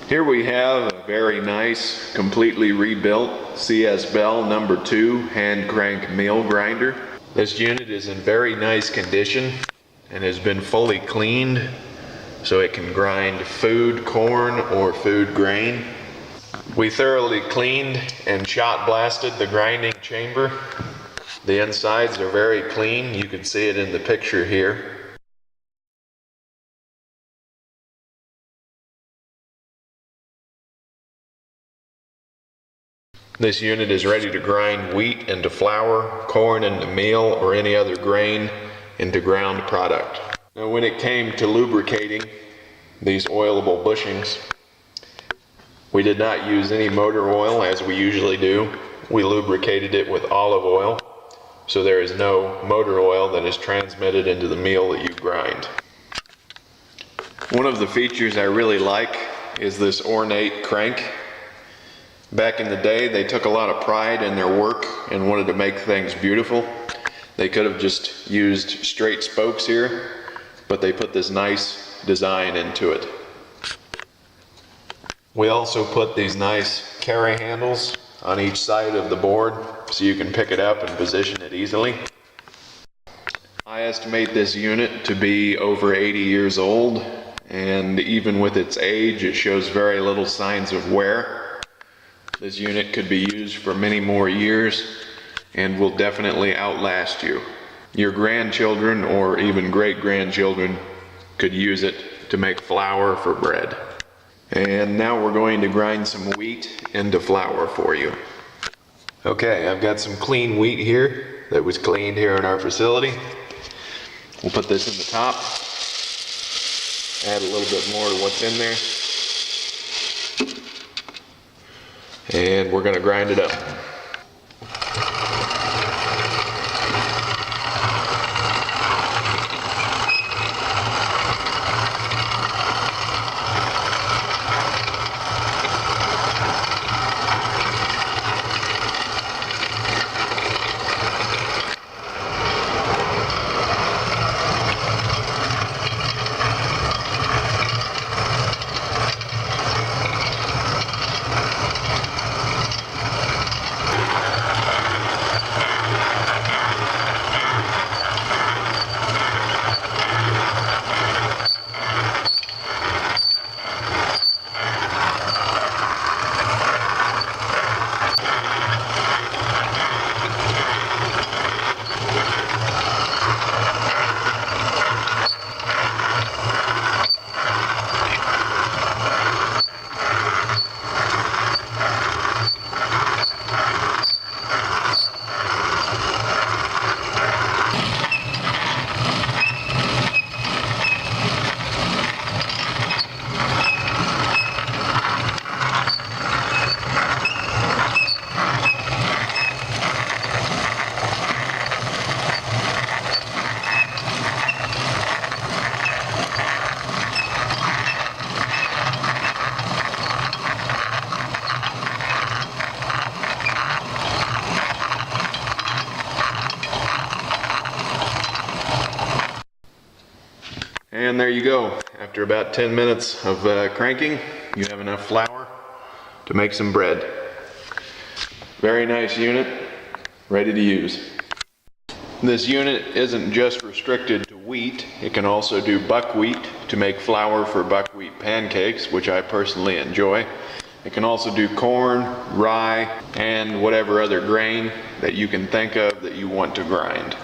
Here we have a very nice, completely rebuilt CS Bell number 2 hand crank meal grinder. This unit is in very nice condition and has been fully cleaned so it can grind food, corn, or food grain. We thoroughly cleaned and shot blasted the grinding chamber. The insides are very clean. You can see it in the picture here. This unit is ready to grind wheat into flour, corn into meal, or any other grain into ground product. Now, when it came to lubricating these oilable bushings, we did not use any motor oil as we usually do. We lubricated it with olive oil, so there is no motor oil that is transmitted into the meal that you grind. One of the features I really like is this ornate crank. Back in the day, they took a lot of pride in their work and wanted to make things beautiful. They could have just used straight spokes here, but they put this nice design into it. We also put these nice carry handles on each side of the board so you can pick it up and position it easily. I estimate this unit to be over 80 years old, and even with its age, it shows very little signs of wear. This unit could be used for many more years and will definitely outlast you. Your grandchildren or even great-grandchildren could use it to make flour for bread. And now we're going to grind some wheat into flour for you. Okay, I've got some clean wheat here that was cleaned here in our facility. We'll put this in the top, add a little bit more to what's in there, and we're going to grind it up. And there you go. After about 10 minutes of cranking, you have enough flour to make some bread. Very nice unit, ready to use. This unit isn't just restricted to wheat. It can also do buckwheat to make flour for buckwheat pancakes, which I personally enjoy. It can also do corn, rye, and whatever other grain that you can think of that you want to grind.